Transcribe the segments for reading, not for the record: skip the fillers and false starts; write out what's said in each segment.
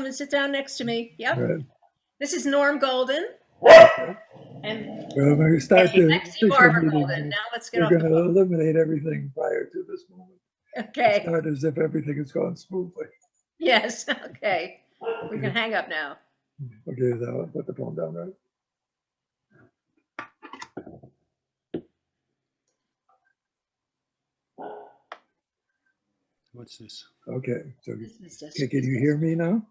and sit down next to me. Yep. Right. This is Norm Golden. Okay. And Well, when we start hey, the I'm C. official Barber meeting, Golden. Now let's get we're off going the to phone. eliminate everything prior to this moment. We Okay. start as if everything has gone smoothly. Yes. Okay. We can Okay. hang up now. Okay, now I'll put the phone down, right? What's this? Okay, so This is just. can you hear me now?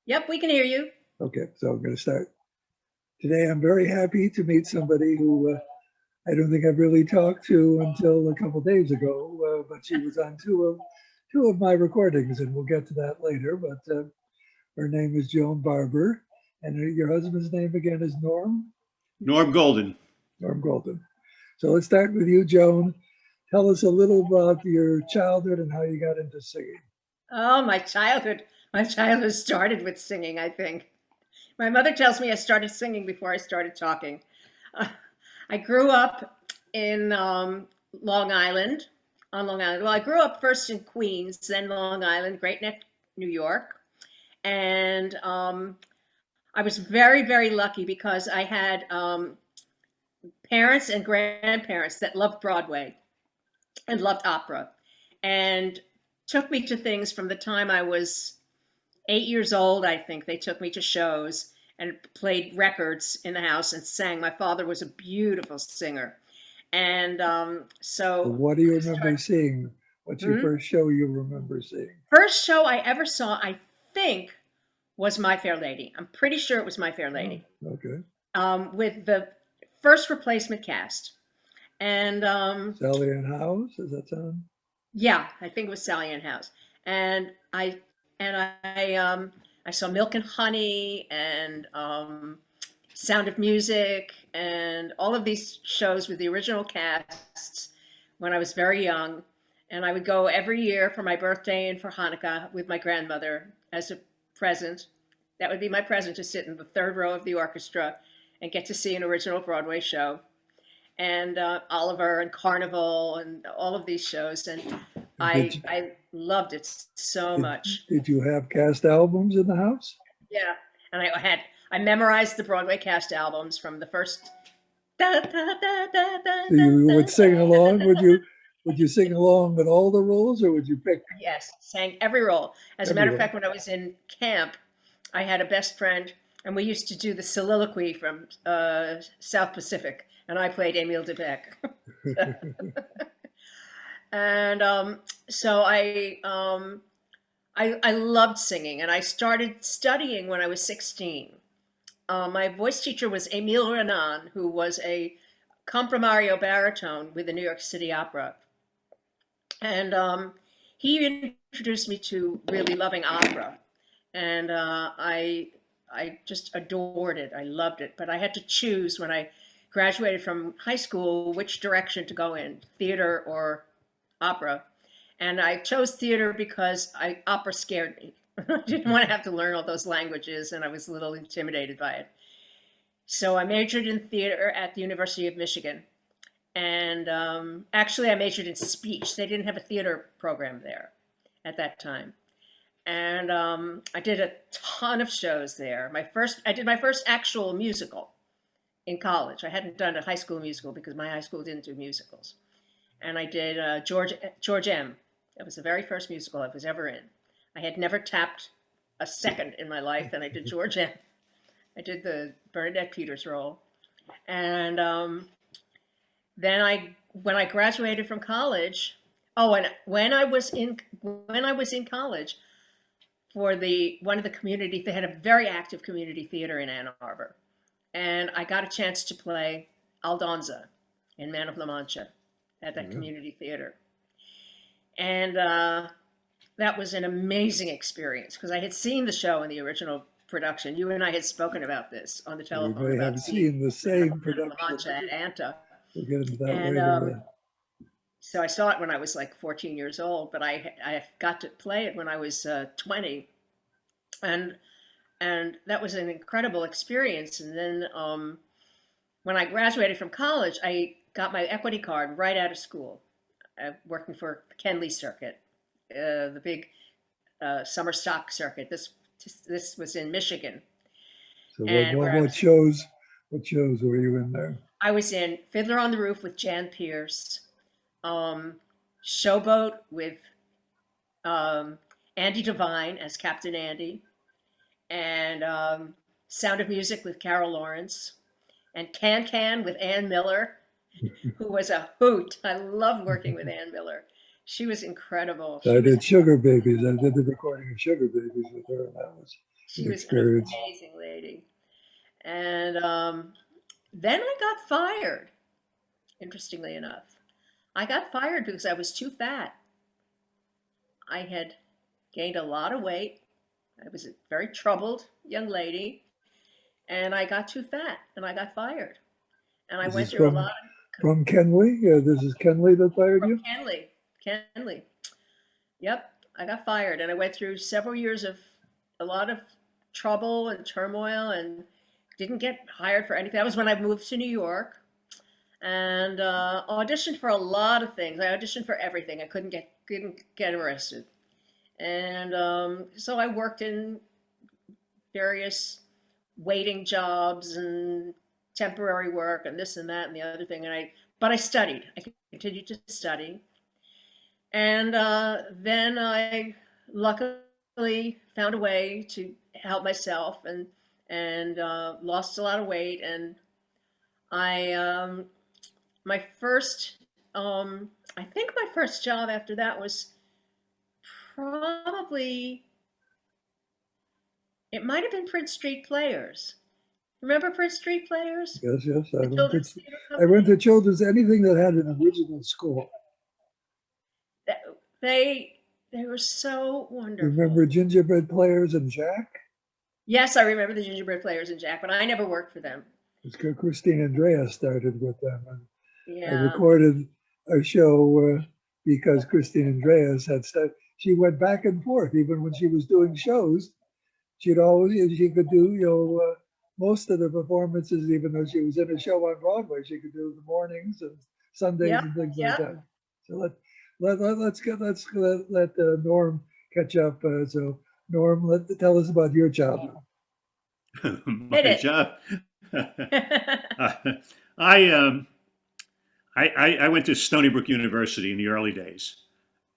Yep, we can hear you. Okay, so I'm going to start. Today, I'm very happy to meet somebody who I don't think I've really talked to until a couple days ago, but she was on two of my recordings, and we'll get to that later. But her name is Joan Barber, and your husband's name again is Norm? Norm Golden. Norm Golden. So let's start with you, Joan. Tell us a little about your childhood and how you got into singing. Oh, my childhood. My childhood started with singing, I think. My mother tells me I started singing before I started talking. Uh, I grew up in Long Island, on Long Island. Well, I grew up first in Queens, then Long Island, Great Neck, New York. And I was very, very lucky because I had parents and grandparents that loved Broadway and loved opera and took me to things from the time I was 8 years old. I think they took me to shows and played records in the house and sang. My father was a beautiful singer. And So so what do you I remember started. seeing? What's your Hmm? first show you remember seeing? First show I ever saw, I think, was My Fair Lady. I'm pretty sure it was My Fair Oh, Lady, okay. with the first replacement cast. And Sally Ann House, does that sound? yeah, I think it was Sally Ann House. And I saw Milk and Honey and Sound of Music and all of these shows with the original casts when I was very young. And I would go every year for my birthday and for Hanukkah with my grandmother as a present. That would be my present, to sit in the third row of the orchestra and get to see an original Broadway show. And Oliver and Carnival and all of these shows. And Did I loved it so did much. did you have cast albums in the house? Yeah. And I memorized the Broadway cast albums from the first da, da, da, da, da, So da, you da, would sing da, along. da, da. Would you sing along with all the rules, or would you pick Yes, sang every role. As a matter of everyone? fact, when I was in camp, I had a best friend, and we used to do the soliloquy from South Pacific, and I played Emile Debec. And so I loved singing, and I started studying when I was 16. My voice teacher was Emile Renan, who was a comprimario baritone with the New York City Opera. And he introduced me to really loving opera. And I just adored it. I loved it. But I had to choose when I graduated from high school which direction to go in, theater or opera. And I chose theater because opera scared me. I didn't want to have to learn all those languages, and I was a little intimidated by it. So I majored in theater at the University of Michigan. And actually, I majored in speech. They didn't have a theater program there at that time. And I did a ton of shows there. I did my first actual musical in college. I hadn't done a high school musical because my high school didn't do musicals. And I did George M. That was the very first musical I was ever in. I had never tapped a second in my life, and I did George M. I did the Bernadette Peters role. And then when I graduated from college, oh, and when I was in college for one of the community, they had a very active community theater in Ann Arbor, and I got a chance to play Aldonza in Man of La Mancha at that Yeah. community theater, and that was an amazing experience because I had seen the show in the original production. You and I had spoken about this on the We telephone may about have seeing seen the Man of same La production. Mancha at Anta. We'll get into that And later. so I saw it when I was like 14 years old, but I got to play it when I was 20, and that was an incredible experience. And then when I graduated from college, I got my equity card right out of school, working for the Kenley Circuit, the big summer stock circuit. This This was in Michigan, So and where what shows were you in there? I was in Fiddler on the Roof with Jan Pierce, um, Showboat with um, Andy Devine as Captain Andy, and Sound of Music with Carol Lawrence, and Can Can with Ann Miller, who was a hoot. I love working with Ann Miller. She was incredible. I did Sugar Babies. I did the recording of Sugar Babies with her, and that was She an was an experience. amazing lady. And then I got fired. Interestingly enough, I got fired because I was too fat. I had gained a lot of weight. I was a very troubled young lady, and I got too fat, and I got fired. And I This went is through a lot from Kenley. This is Kenley that fired from you. Kenley. Kenley. Yep, I got fired, and I went through several years of a lot of trouble and turmoil, and didn't get hired for anything. That was when I moved to New York, and auditioned for a lot of things. I auditioned for everything. I couldn't get arrested, and so I worked in various waiting jobs and temporary work and this and that and the other thing. But I studied. I continued to study, and then I luckily found a way to help myself, and lost a lot of weight. And I my first I think my first job after that was probably, it might have been Prince Street Players. Remember Prince Street Players? Yes, yes. The children's theater I went company? to children's, anything that had an original score. They were so Remember wonderful. Gingerbread Players and Jack? Yes, I remember the Gingerbread Players and Jack, but I never worked for them. It's Christine Andrea started with them. And I Yeah. recorded a show because Christine Andreas had started. She went back and forth, even when she was doing shows. She could do, most of the performances, even though she was in a show on Broadway, she could do the mornings and Sundays Yep. and things like Yep. that. So let's let Norm catch up. So Norm, tell us about your job now. Hit My it. job. Uh, I, um, I went to Stony Brook University in the early days,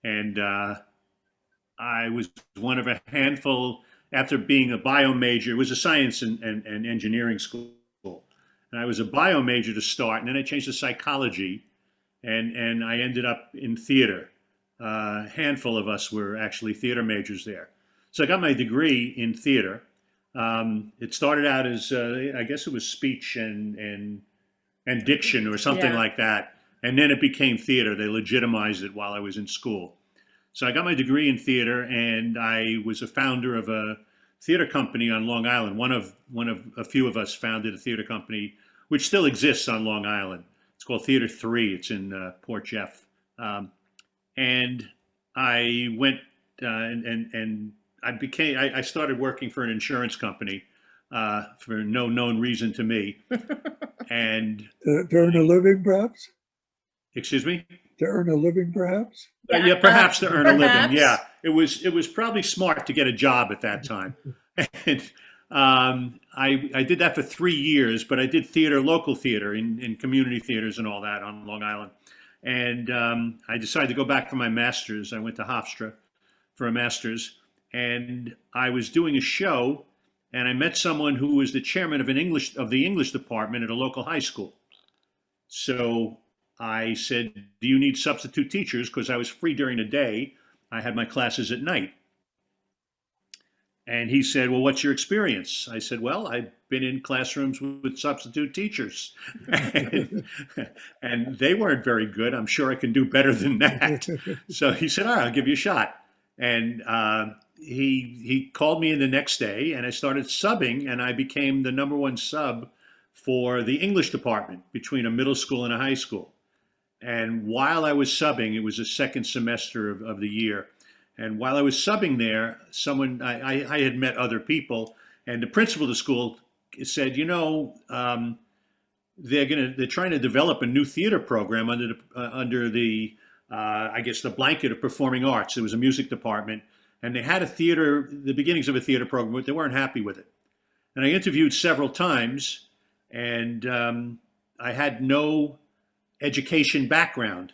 and I was one of a handful. After being a bio major, it was a science and engineering school, and I was a bio major to start, and then I changed to psychology, and I ended up in theater. A handful of us were actually theater majors there. So I got my degree in theater. It started out as I guess it was speech and diction or something Yeah. like that, and then it became theater. They legitimized it while I was in school. So I got my degree in theater, and I was a founder of a theater company on Long Island. One of a few of us founded a theater company which still exists on Long Island. It's called Theater Three. It's in Port Jeff, and I went and I started working for an insurance company for no known reason to me. And To earn a living, perhaps? excuse me. To earn a living, perhaps? Yeah. Yeah, perhaps to earn a living. Yeah, Perhaps. it was probably smart to get a job at that time, and I did that for 3 years. But I did theater, local theater, in community theaters and all that on Long Island. And I decided to go back for my master's. I went to Hofstra for a master's, and I was doing a show, and I met someone who was the chairman of the English department at a local high school. So I said, "Do you need substitute teachers?" Because I was free during the day. I had my classes at night. And he said, "Well, what's your experience?" I said, "Well, I've been in classrooms with substitute teachers." and, and they weren't very good. I'm sure I can do better than that. So he said, "All right, I'll give you a shot." And he called me in the next day, and I started subbing, and I became the number one sub for the English department between a middle school and a high school. And while I was subbing, it was the second semester of the year. And while I was subbing there, I had met other people, and the principal of the school said, they're trying to develop a new theater program under the I guess the blanket of performing arts. There was a music department, and they had the beginnings of a theater program, but they weren't happy with it. And I interviewed several times, and I had no education background.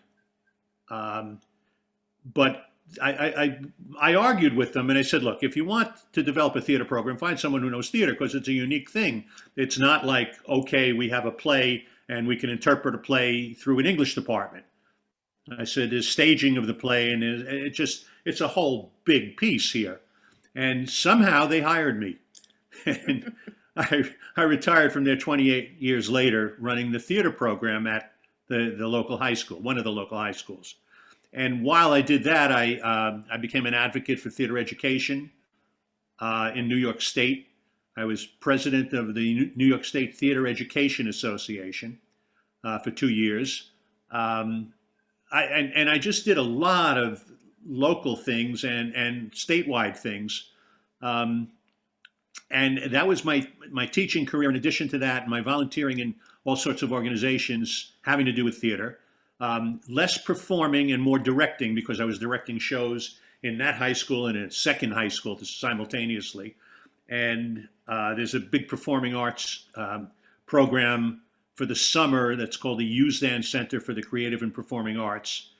But I argued with them, and I said, look, if you want to develop a theater program, find someone who knows theater, because it's a unique thing. It's not like, okay, we have a play and we can interpret a play through an English department. I said, there's staging of the play, and it's a whole big piece here. And somehow they hired me. And I retired from there 28 years later, running the theater program at the local high school, one of the local high schools. And while I did that, I became an advocate for theater education in New York State. I was president of the New York State Theater Education Association for 2 years. I just did a lot of local things and statewide things. And that was my teaching career. In addition to that, my volunteering in all sorts of organizations having to do with theater. Less performing and more directing, because I was directing shows in that high school and in a second high school simultaneously. And there's a big performing arts program for the summer that's called the Usedan Center for the Creative and Performing Arts.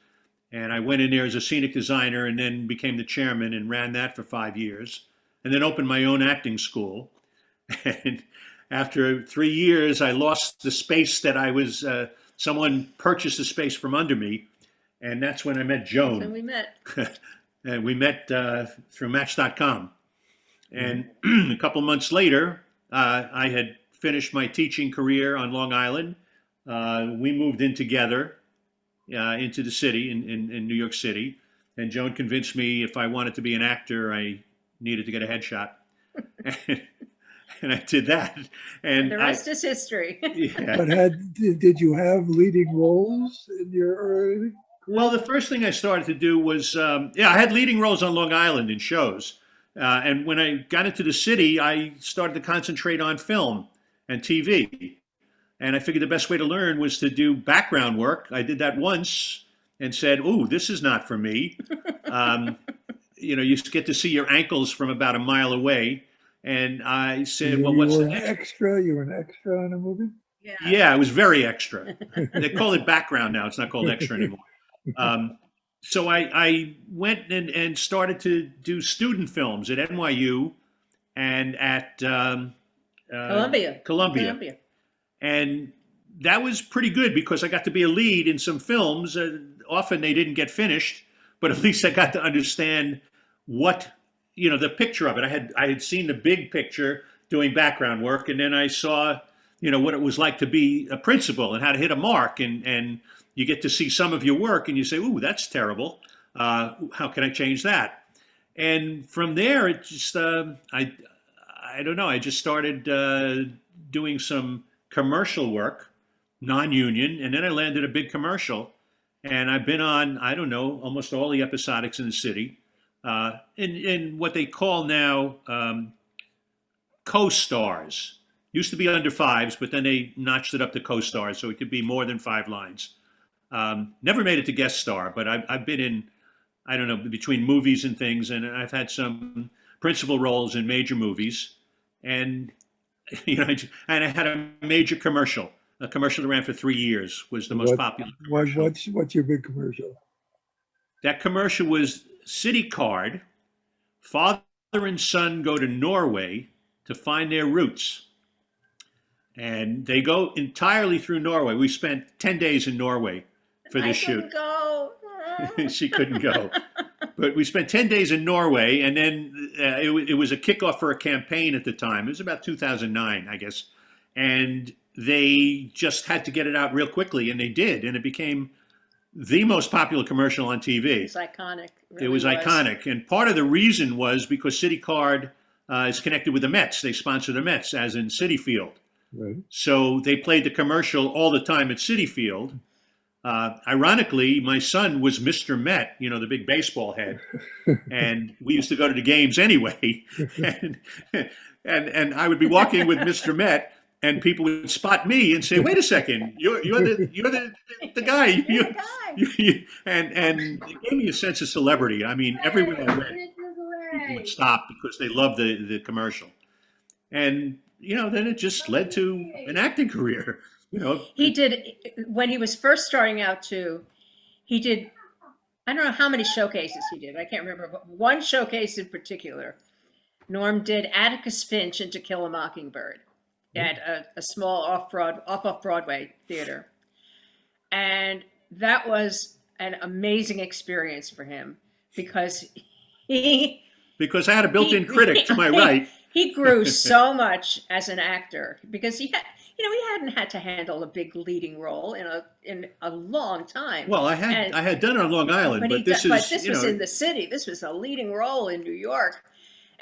And I went in there as a scenic designer and then became the chairman and ran that for 5 years, and then opened my own acting school. And after 3 years, I lost the space that I was, someone purchased the space from under me. And that's when I met Joan. So we met. And we met through Match.com. And a couple months later, I had finished my teaching career on Long Island. We moved in together into the city, in New York City. And Joan convinced me if I wanted to be an actor, I needed to get a headshot. And I did that. And the rest is history. Yeah. But did you have leading roles in your early? Well, the first thing I started to do was, I had leading roles on Long Island in shows. And when I got into the city, I started to concentrate on film and TV. And I figured the best way to learn was to do background work. I did that once and said, "Ooh, this is not for me." You get to see your ankles from about a mile away. And I said, "Well, what's the next?" Extra? You were an extra in a movie? Yeah, it was very extra. They call it background now. It's not called extra anymore. So I went and started to do student films at NYU and at Columbia. And that was pretty good because I got to be a lead in some films. Often they didn't get finished, but at least I got to understand what, the picture of it. I had seen the big picture doing background work, and then I saw, what it was like to be a principal and how to hit a mark, and you get to see some of your work and you say, "Ooh, that's terrible. How can I change that?" And from there, it just, I don't know, I just started doing some commercial work, non-union, and then I landed a big commercial. And I've been on, I don't know, almost all the episodics in the city, in what they call now co-stars. Used to be under fives, but then they notched it up to co-stars, so it could be more than 5 lines. Never made it to guest star, but I've been in, I don't know, between movies and things, and I've had some principal roles in major movies. And and I had a major commercial. A commercial that ran for 3 years was the most popular commercial. What's your big commercial? That commercial was City Card. Father and son go to Norway to find their roots. And they go entirely through Norway. We spent 10 days in Norway for this shoot. I couldn't go. She couldn't go. But we spent 10 days in Norway, and then it was a kickoff for a campaign at the time. It was about 2009, I guess. And they just had to get it out real quickly, and they did. And it became the most popular commercial on TV. It's iconic. It was iconic. And part of the reason was because City Card is connected with the Mets. They sponsor the Mets, as in Citi Field. Right. So they played the commercial all the time at Citi Field. Ironically, my son was Mr. Met, the big baseball head, and we used to go to the games anyway. And I would be walking with Mr. Met, and people would spot me and say, "Wait a second, you're the guy." You're the guy. And it gave me a sense of celebrity. I mean, everywhere I went. would stop because they loved the commercial. And, then it just led to an acting career. He did, when he was first starting out too, he did, I don't know how many showcases he did. I can't remember, but one showcase in particular, Norm did Atticus Finch in To Kill a Mockingbird at a small off-Broadway theater. And that was an amazing experience for him because he because I had a built-in critic to my right. He grew so much as an actor because he hadn't had to handle a big leading role in a long time. Well, I had done it on Long Island, but this was in the city. This was a leading role in New York.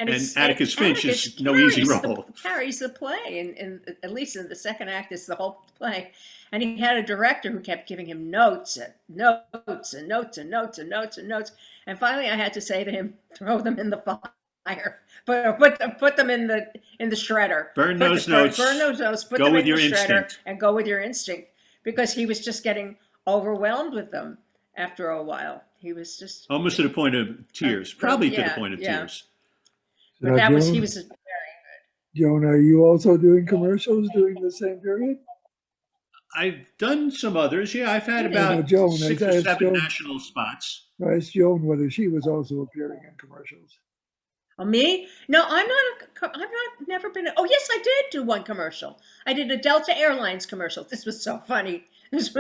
And Atticus Finch is no easy role. Carries the play, and at least in the second act is the whole play. And he had a director who kept giving him notes and notes and notes and notes and notes and notes. And finally, I had to say to him, "Throw them in the fire, put them in the shredder. Burn those notes. Put them in the shredder, and go with your instinct." Because he was just getting overwhelmed with them after a while. He was just almost to the point of tears, probably to the point of tears. But Joan, he was very good. Joan, are you also doing commercials during the same period? I've done some others. Yeah, I've had about 6 or 7 national spots. I asked Joan whether she was also appearing in commercials. Oh, me? No, I've never been. Oh, yes, I did do one commercial. I did a Delta Airlines commercial. This was so funny. It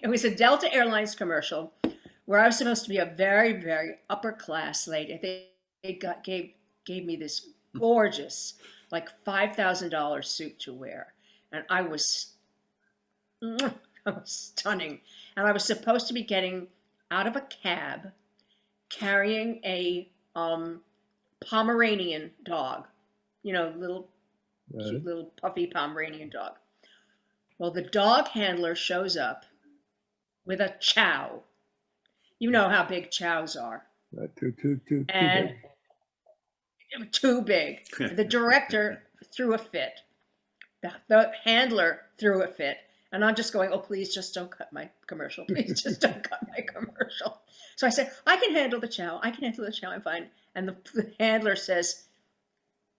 was a Delta Airlines commercial where I was supposed to be a very, very upper class lady. They gave me this gorgeous, like $5,000 suit to wear, and I was stunning. And I was supposed to be getting out of a cab, carrying a Pomeranian dog, little cute little puffy Pomeranian dog. Well, the dog handler shows up with a chow. You know how big chows are. Too big. The director threw a fit. The handler threw a fit. And I'm just going, "Oh, please just don't cut my commercial. Please just don't cut my commercial." So I said, "I can handle the chow. I'm fine." And the handler says,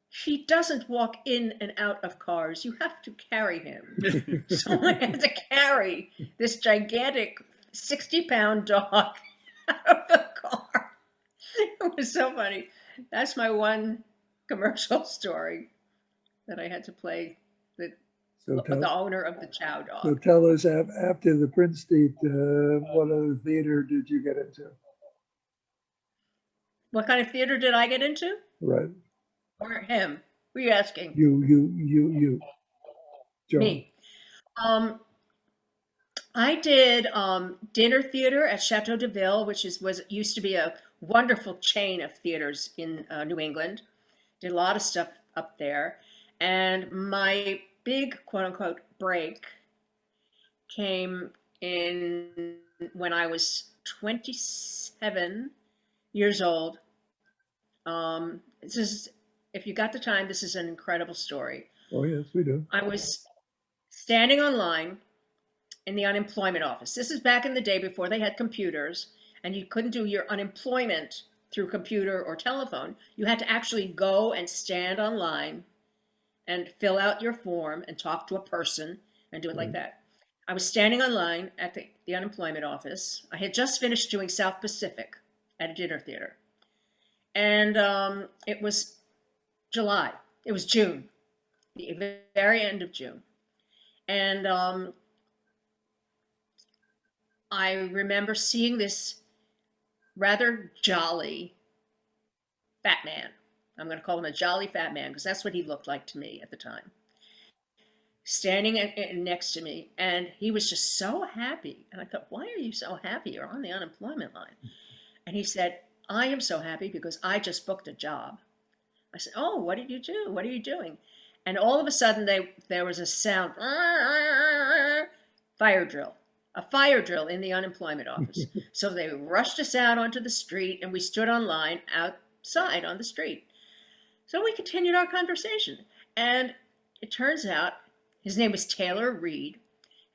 "He doesn't walk in and out of cars. You have to carry him." So I had to carry this gigantic 60-pound dog out of the car. It was so funny. That's my one commercial story that I had to play the owner of the chow dog. So tell us, after the Prince Street, what other theater did you get into? What kind of theater did I get into? Right. Or him? Who are you asking? You. Joan. Me. I did dinner theater at Chateau de Ville, which used to be a wonderful chain of theaters in New England. Did a lot of stuff up there. And my big quote-unquote break came in when I was 27 years old. If you got the time, this is an incredible story. Oh, yes, we do. I was standing online in the unemployment office. This is back in the day before they had computers, and you couldn't do your unemployment through computer or telephone. You had to actually go and stand online and fill out your form and talk to a person and do it like that. I was standing online at the unemployment office. I had just finished doing South Pacific at a dinner theater. And it was July. It was June, the very end of June. And I remember seeing this rather jolly fat man. I'm going to call him a jolly fat man because that's what he looked like to me at the time. Standing next to me, and he was just so happy. And I thought, "Why are you so happy? You're on the unemployment line." And he said, "I am so happy because I just booked a job." I said, "Oh, what did you do? What are you doing?" And all of a sudden, there was a sound, fire drill, a fire drill in the unemployment office. So they rushed us out onto the street, and we stood online outside on the street. So we continued our conversation, and it turns out his name was Taylor Reed,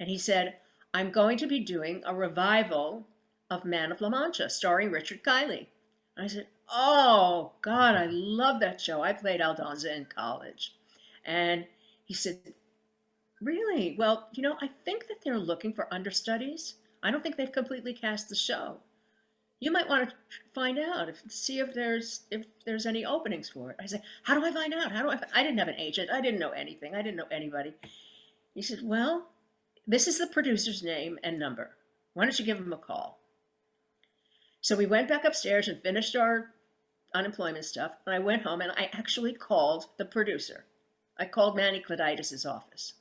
and he said, "I'm going to be doing a revival of Man of La Mancha, starring Richard Kiley." I said, Oh, God, I love that show. I played Aldonza in college. And he said, really? Well, I think that they're looking for understudies. I don't think they've completely cast the show. You might want to find out, see if there's any openings for it. I said, how do I find out? I didn't have an agent. I didn't know anything. I didn't know anybody. He said, well, this is the producer's name and number. Why don't you give him a call? So we went back upstairs and finished our unemployment stuff. And I went home and I actually called the producer. I called Manny Cloditis' office.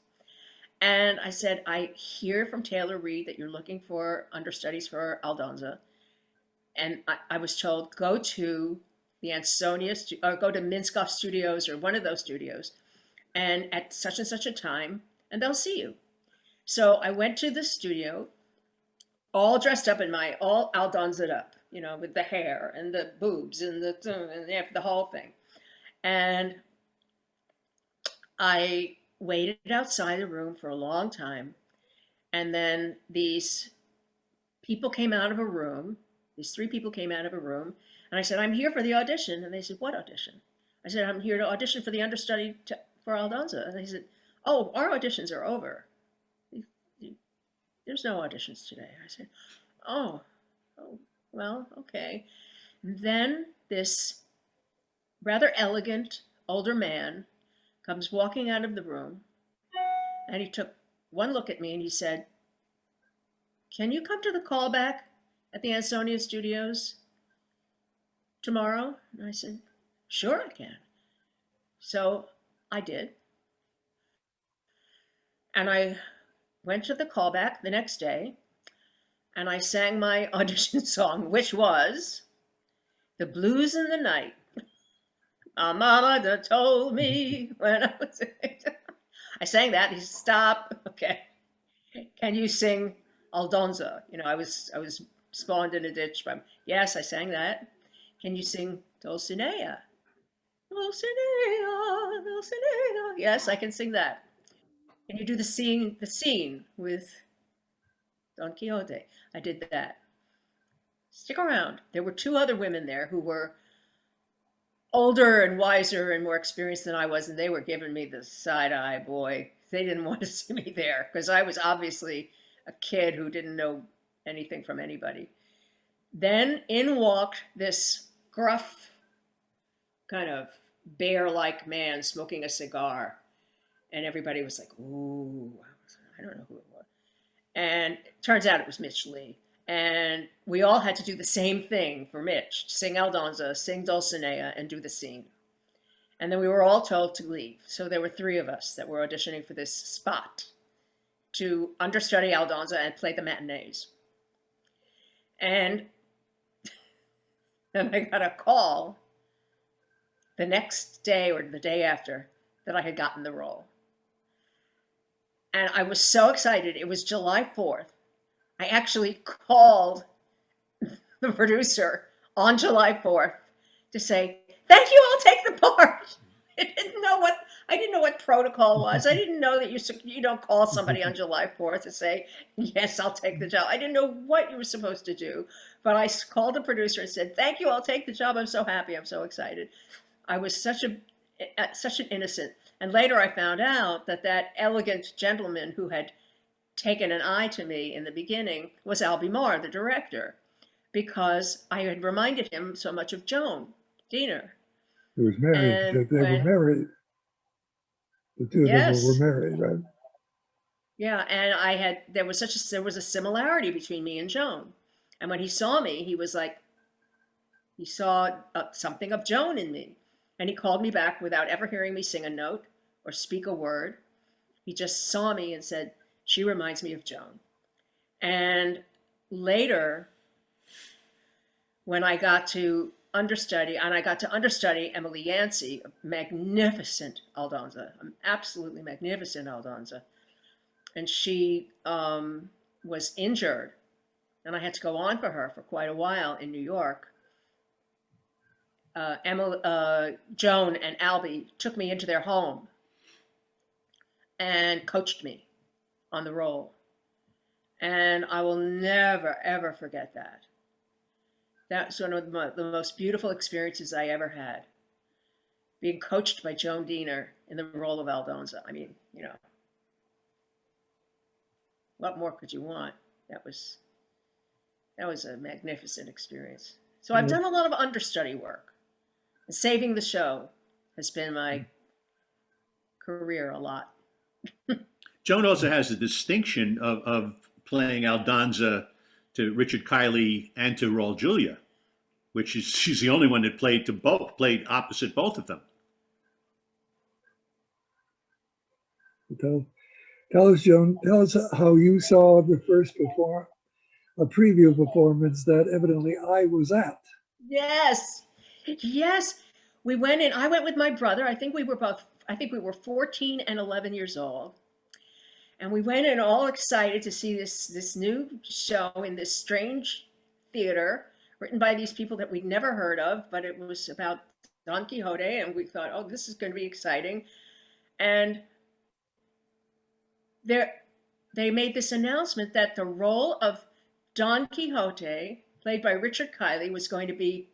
And I said, I hear from Taylor Reed that you're looking for understudies for Aldonza. And I was told, go to the Ansonia, or go to Minskoff Studios or one of those studios, and at such and such a time, and they'll see you. So I went to the studio, all dressed up in all Aldonza'd up, with the hair and the boobs and the whole thing. And I waited outside the room for a long time. And then these people came out of a room. These three people came out of a room. And I said, I'm here for the audition. And they said, what audition? I said, I'm here to audition for the understudy for Aldonza. And they said, oh, our auditions are over. There's no auditions today. I said, oh, well, okay. Then this rather elegant older man comes walking out of the room, and he took one look at me and he said, can you come to the callback at the Ansonia Studios tomorrow? And I said, sure I can. So I did. And I went to the callback the next day, and I sang my audition song, which was The Blues in the Night. My mama done told me when I was I sang that. He said, stop. Okay. Can you sing Aldonza? I was spawned in a ditch. Yes, I sang that. Can you sing Dulcinea? Dulcinea, Dulcinea. Yes, I can sing that. Can you do the scene with Don Quixote? I did that. Stick around. There were two other women there who were older and wiser and more experienced than I was, and they were giving me the side eye, boy. They didn't want to see me there because I was obviously a kid who didn't know anything from anybody. Then in walked this gruff, kind of bear-like man smoking a cigar. And everybody was like, ooh, I don't know who it was. And it turns out it was Mitch Lee. And we all had to do the same thing for Mitch, sing Aldonza, sing Dulcinea, and do the scene. And then we were all told to leave. So there were three of us that were auditioning for this spot to understudy Aldonza and play the matinees. And then I got a call the next day or the day after that I had gotten the role. And I was so excited. It was July 4th. I actually called the producer on July 4th to say, thank you, I'll take the part. I didn't know what protocol was. I didn't know that you don't call somebody on July 4th to say, yes, I'll take the job. I didn't know what you were supposed to do. But I called the producer and said, thank you, I'll take the job. I'm so happy. I'm so excited. I was such an innocent. And later I found out that elegant gentleman who had taken an eye to me in the beginning was Albie Marr, the director, because I had reminded him so much of Joan Diener. Who was married. They were married. The two of them were married, right? Yeah, and there was a similarity between me and Joan. And when he saw me, he was like, he saw something of Joan in me. And he called me back without ever hearing me sing a note or speak a word. He just saw me and said, she reminds me of Joan. And later, when I got to understudy Emily Yancey, a magnificent Aldonza, an absolutely magnificent Aldonza. And she was injured, and I had to go on for her for quite a while in New York. Joan and Albie took me into their home and coached me on the role. And I will never, ever forget that. That's one of the most beautiful experiences I ever had. Being coached by Joan Diener in the role of Aldonza. I mean, what more could you want? That was that was a magnificent experience. So I've Yes. done a lot of understudy work. Saving the show has been my career a lot. Joan also has the distinction of playing Aldonza to Richard Kiley and to Raul Julia, which is she's the only one that played opposite both of them. Tell, tell us, Joan, tell us how you saw the first a preview performance that evidently I was at. Yes. Yes. We went in, I went with my brother. I think we were 14 and 11 years old. And we went in all excited to see this new show in this strange theater written by these people that we'd never heard of, but it was about Don Quixote, and we thought, oh, this is going to be exciting. And they made this announcement that the role of Don Quixote, played by Richard Kiley, was going to be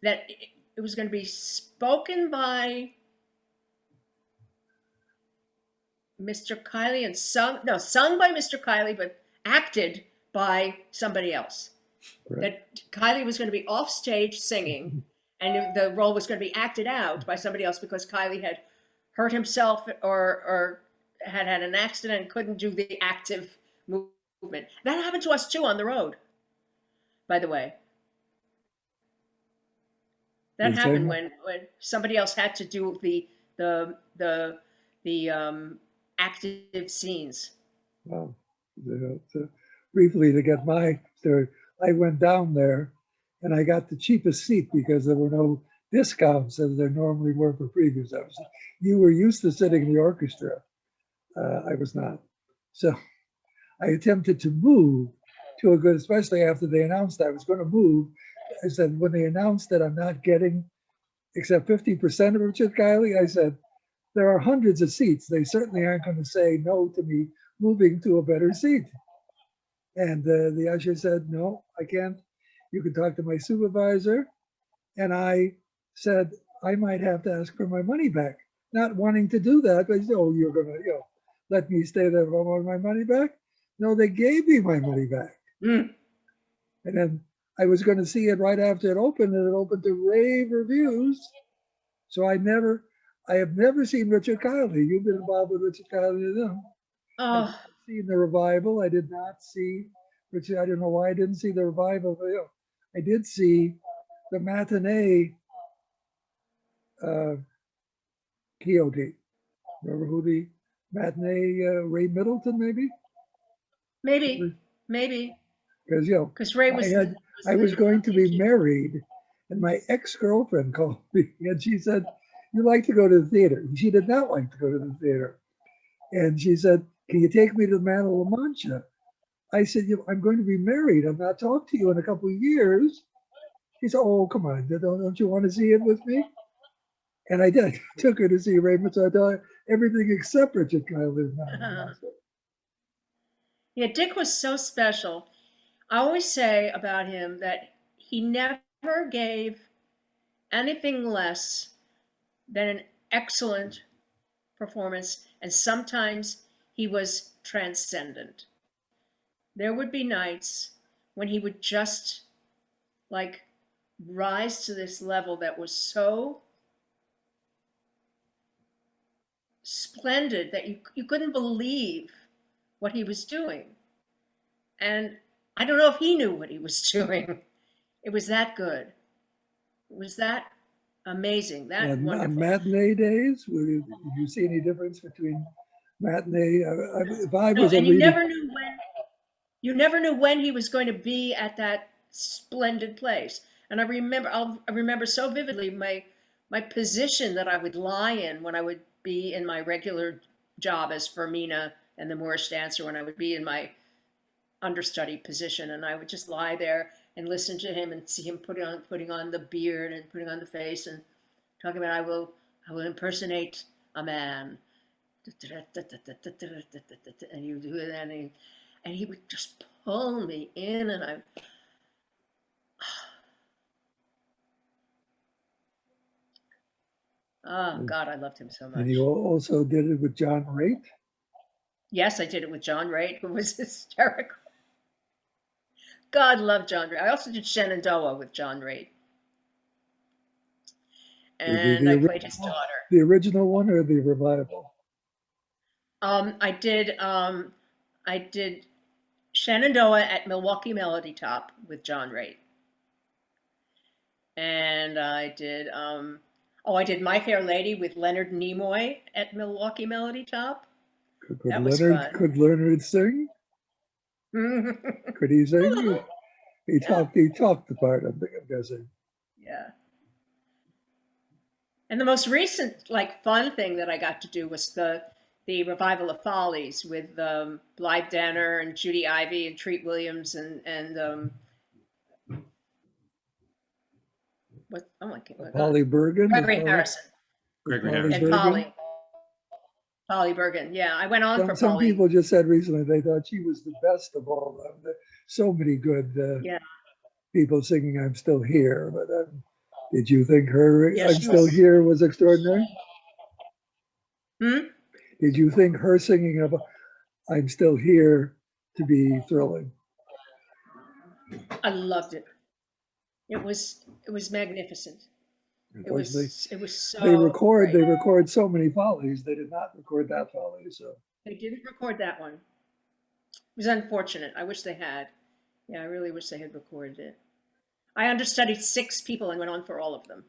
that it was going to be spoken by Mr. Kiley and sung by Mr. Kiley, but acted by somebody else. Correct. That Kiley was going to be off stage singing, and the role was going to be acted out by somebody else because Kiley had hurt himself or had had an accident and couldn't do the active movement. That happened to us too on the road, by the way. That The happened same- when somebody else had to do the active scenes. Well, briefly to get my story, I went down there and I got the cheapest seat because there were no discounts as there normally were for previews. You were used to sitting in the orchestra. I was not. So I attempted to move to a good, especially after they announced I was going to move. I said, when they announced that I'm not getting except 50% of Richard Kiley, I said, there are hundreds of seats. They certainly aren't going to say no to me moving to a better seat. And the usher said, no, I can't. You can talk to my supervisor. And I said, I might have to ask for my money back. Not wanting to do that, but oh, you're going to, let me stay there if I want my money back. No, they gave me my money back. Mm. And then I was going to see it right after it opened, and it opened to rave reviews. So I have never seen Richard Kiley. You've been involved with Richard Kiley. I've Oh, seen the revival. I did not see Richard. I don't know why I didn't see the revival. But, I did see the matinee Quixote. Remember who the matinee Ray Middleton maybe? maybe, Because because Ray was. I was going to be married, and my ex-girlfriend called me, and she said, "You like to go to the theater?" She did not like to go to the theater, and she said, "Can you take me to the Man of La Mancha?" I said, "I'm going to be married. I'm not talking to you in a couple of years." She said, "Oh, come on, don't you want to see it with me?" And I did. I took her to see Raymond. So I told her everything except Richard Kiley. Yeah, Dick was so special. I always say about him that he never gave anything less than an excellent performance, and sometimes he was transcendent. There would be nights when he would just like rise to this level that was so splendid that you couldn't believe what he was doing. And I don't know if he knew what he was doing. It was that good. It was that amazing, that And on wonderful. matinee days, did you see any difference between matinee? If I No, was a and you leading, never knew when he was going to be at that splendid place. And I remember so vividly my position that I would lie in when I would be in my regular job as Fermina and the Moorish dancer, when I would be in my understudy position, and I would just lie there and listen to him and see him putting on the beard and putting on the face and talking about I will impersonate a man, and he would do that, and he would just pull me in, and oh God, I loved him so And you much. also did it with John Raitt. Yes, I did it with John Raitt, who was hysterical. God loved John Raitt. I also did Shenandoah with John Raitt, The, and the I played his original, daughter. the original one or the revival? I did Shenandoah at Milwaukee Melody Top with John Raitt, and I did My Fair Lady with Leonard Nimoy at Milwaukee Melody Top. Could That was Leonard fun. could Leonard sing? Could he sing? He talked the part, I'm guessing. Yeah. And the most recent, like, fun thing that I got to do was the revival of Follies with Blythe Danner and Judy Ivey and Treat Williams and what? Oh my God, Polly Bergen, Gregory Harrison Gregory Polly and Harrison. Bergen. Polly Bergen. Yeah, I went on for Some Polly. people just said recently they thought she was the best of all of them. There so many good Yeah, people singing "I'm Still Here," but did you think her yeah, "I'm she Still was. Here" was extraordinary? Hmm? Did you think her singing of "I'm Still Here" to be thrilling? I loved it. It was magnificent. It Unfortunately, was it was they so record great. they record so many follies. They did not record that folly. So They didn't record that one. It was unfortunate. I wish they had. Yeah, I really wish they had recorded it. I understudied 6 people and went on for all of them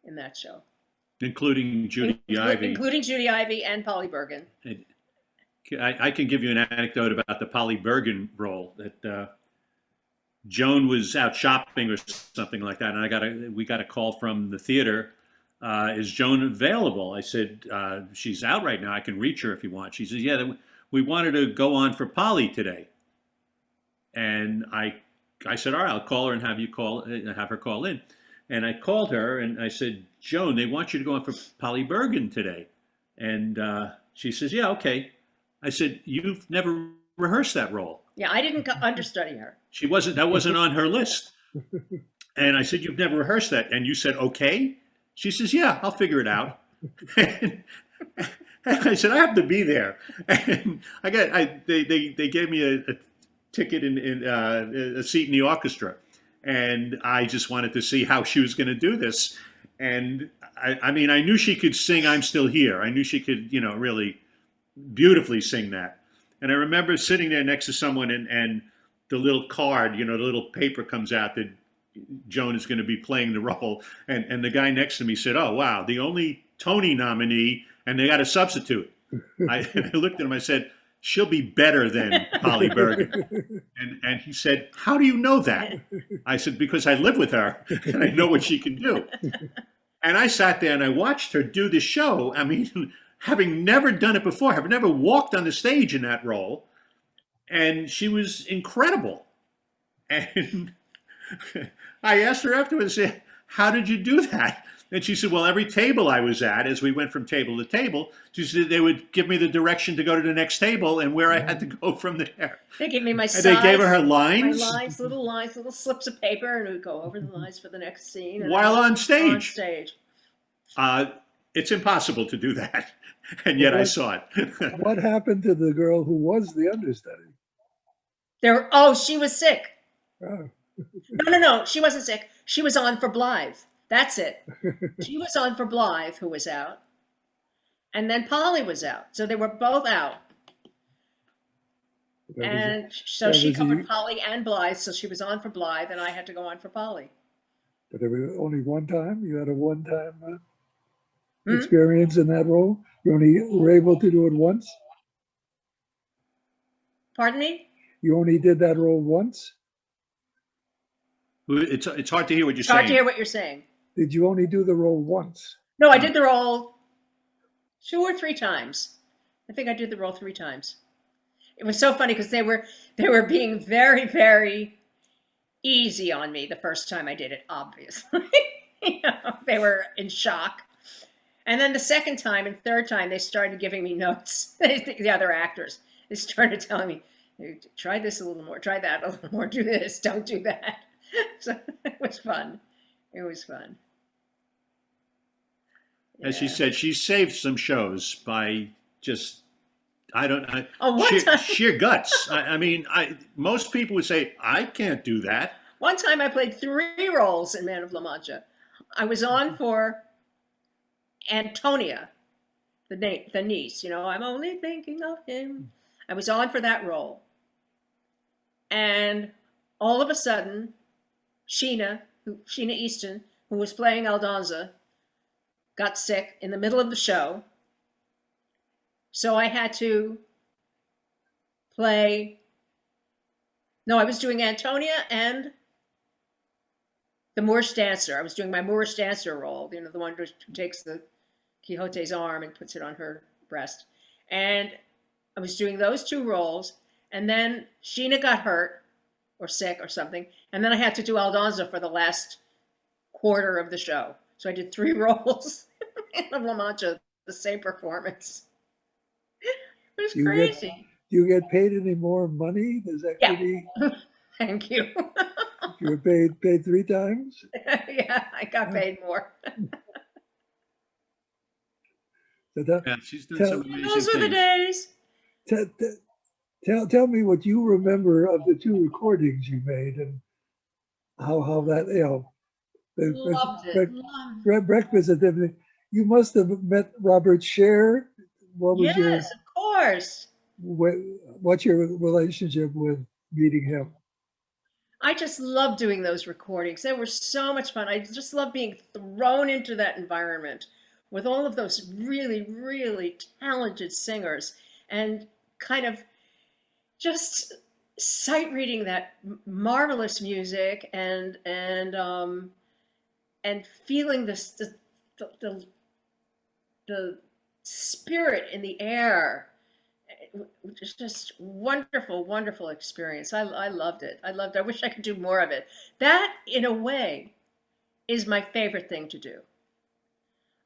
in that show, Including Judy Ivey. including Judy Ivey and Polly Bergen. I can give you an anecdote about the Polly Bergen role that Joan was out shopping or something like that, and we got a call from the theater. Is Joan available? I said, she's out right now. I can reach her if you want. She says, yeah, we wanted to go on for Polly today. And I said, all right, I'll call her and have her call in. And I called her and I said, Joan, they want you to go on for Polly Bergen today. And she says, yeah, okay. I said, you've never rehearsed that role. Yeah, I didn't understudy her. That wasn't on her list. And I said, you've never rehearsed that. And you said, okay. She says, yeah, I'll figure it out. And I said, I have to be there. And they gave me a ticket in a seat in the orchestra. And I just wanted to see how she was going to do this. And I mean, I knew she could sing "I'm Still Here." I knew she could, really beautifully sing that. And I remember sitting there next to someone and the little card, the little paper comes out that Joan is going to be playing the role. And the guy next to me said, oh, wow, the only Tony nominee, and they got a substitute. I looked at him, I said, she'll be better than Polly Bergen. And he said, how do you know that? I said, because I live with her and I know what she can do. And I sat there and I watched her do the show. I mean, having never done it before, having never walked on the stage in that role. And she was incredible. And I asked her afterwards, I said, how did you do that? And she said, well, every table I was at, as we went from table to table, she said they would give me the direction to go to the next table and where I had to go from there. They gave me my And sides, they gave her lines. my lines, little slips of paper, and we'd go over the lines for the next scene. And While on on stage. stage. It's impossible to do that. And yet I saw it. what happened to the girl who was the understudy? She was sick. Oh. No, she wasn't sick. She was on for Blythe. That's it. She was on for Blythe, who was out. And then Polly was out. So they were both out. And so she covered Polly and Blythe. So she was on for Blythe, and I had to go on for Polly. But there was only one time? You had a one-time experience in that role? You only were able to do it once? Pardon me? You only did that role once? It's hard to hear what you're It's hard saying. to hear what you're saying. Did you only do the role once? No, I did the role 2 or 3 times. I think I did the role 3 times. It was so funny because they were being very, very easy on me the first time I did it, obviously. They were in shock. And then the second time and third time, they started giving me notes. The other actors, they started telling me, You try this a little more, try that a little more, do this, don't do that. So it was fun. It was fun. As she Yeah. said, she saved some shows by just Oh, one sheer time, sheer guts. I mean, I most people would say I can't do that. one time I played 3 roles in Man of La Mancha. I was on for Antonia, the niece. I'm only thinking of him. I was on for that role, and all of a sudden, Sheena Easton, who was playing Aldonza, got sick in the middle of the show. So I had to play. No, I was doing Antonia and the Moorish dancer. I was doing my Moorish dancer role, the one who takes the Quixote's arm and puts it on her breast. And I was doing those 2 roles. And then Sheena got hurt or sick or something. And then I had to do Aldonza for the last quarter of the show. So I did 3 roles in La Mancha, the same performance. It was crazy. Do you get paid any more money? Does equity? Yeah. Thank you. You were paid 3 times? Yeah, I got paid more. So Yeah, she's done some amazing Those were the things. days. tell me what you remember of the 2 recordings you made and how that, Loved it. Breakfast at Tiffany. You must have met Robert Scher. What was Yes, of course. what's your relationship with meeting him? I just love doing those recordings. They were so much fun. I just love being thrown into that environment with all of those really, really talented singers and kind of just sight reading that marvelous music and feeling the spirit in the air. It was just wonderful, wonderful experience. I loved it. I wish I could do more of it. That, in a way, is my favorite thing to do.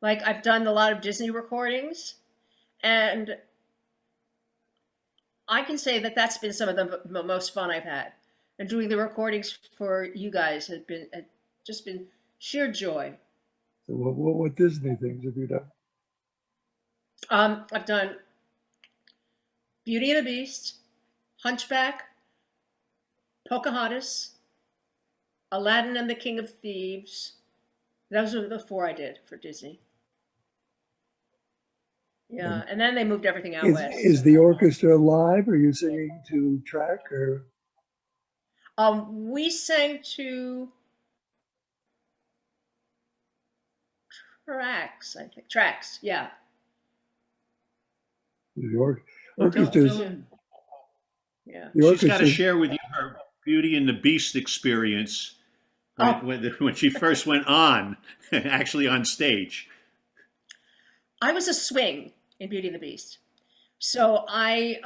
Like, I've done a lot of Disney recordings, and I can say that that's been some of the most fun I've had. And doing the recordings for you guys had just been sheer joy. So what Disney things have you done? I've done Beauty and the Beast, Hunchback, Pocahontas, Aladdin and the King of Thieves. Those were the 4 I did for Disney. Yeah, and then they moved everything out west. Is the orchestra live? Are you singing to track or? We sang to tracks, I think. Tracks, yeah. The orchestra's, Yeah. She's got to share with you her Beauty and the Beast experience when she first went on, actually on stage. I was a swing in Beauty and the Beast. So I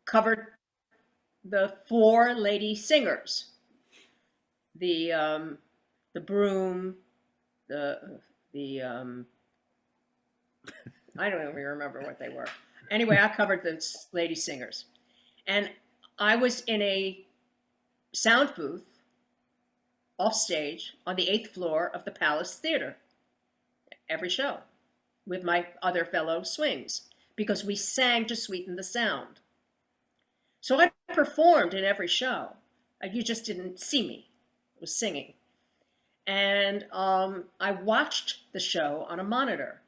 covered the 4 lady singers. The broom, the I don't even remember what they were. Anyway, I covered the lady singers. And I was in a sound booth off stage on the 8th floor of the Palace Theater every show with my other fellow swings because we sang to sweeten the sound. So I performed in every show. You just didn't see me. I was singing. And I watched the show on a monitor,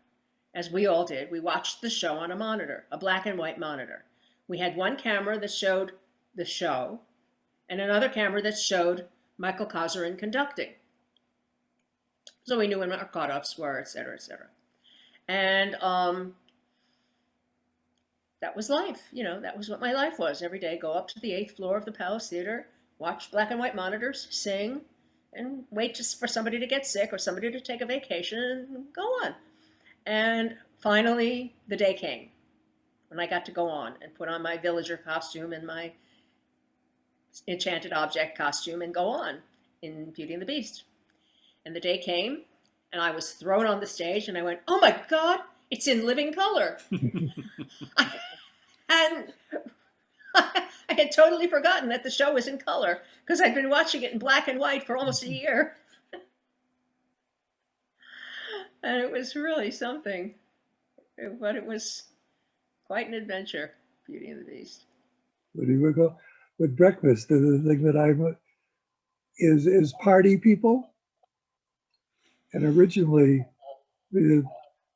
as we all did. We watched the show on a monitor, a black and white monitor. We had one camera that showed the show and another camera that showed Michael Kozerin conducting. So we knew when our cutoffs were, et cetera, et cetera. And that was life. That was what my life was every day. Go up to the 8th floor of the Palace Theater, watch black and white monitors, sing, and wait just for somebody to get sick or somebody to take a vacation and go on. And finally, the day came when I got to go on and put on my villager costume and my enchanted object costume and go on in Beauty and the Beast. And the day came, and I was thrown on the stage, and I went, "Oh my God, it's in living color." And I had totally forgotten that the show was in color because I'd been watching it in black and white for almost a year. And it was really something. But it was quite an adventure, Beauty and the Beast. What do you call with breakfast? The thing that I'm is party people, and originally we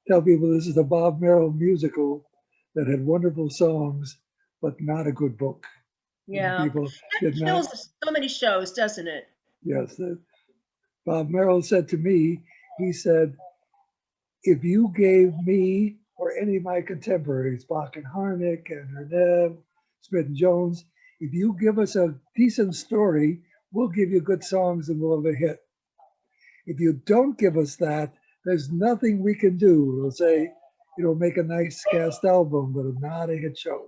tell people this is a Bob Merrill musical that had wonderful songs, but not a good book. And Yeah, people did that not. kills so many shows, doesn't it? Yes, Bob Merrill said to me, he said, if you gave me or any of my contemporaries, Bach and Harnick and Hernev, Smith and Jones, if you give us a decent story, we'll give you good songs and we'll have a hit. If you don't give us that, there's nothing we can do. We'll say, make a nice cast album, but not a hit show.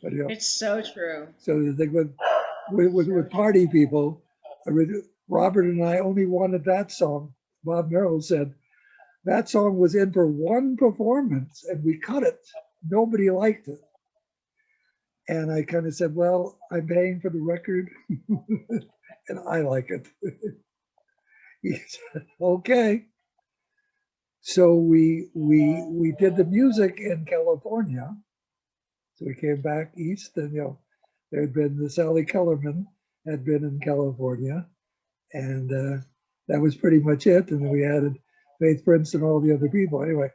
But It's so true. so the thing with party people, Robert and I only wanted that song. Bob Merrill said, that song was in for one performance and we cut it. Nobody liked it. And I kind of said, well, I'm paying for the record and I like it. He said, okay. So we did the music in California. So we came back east and, there had been the Sally Kellerman had been in California. And that was pretty much it. And then we added Faith Prince and all the other people anyway.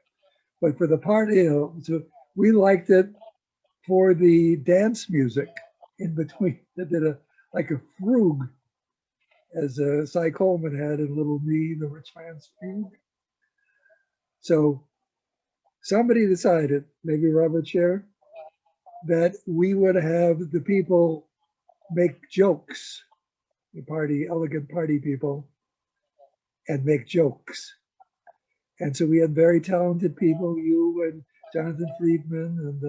But for the party, so we liked it for the dance music in between. They did like a fugue, as Cy Coleman had in Little Me, the Rich Man's Fugue. So somebody decided, maybe Robert Sher, that we would have the people make jokes, the elegant party people, and make jokes. And so we had very talented people, you and Jonathan Friedman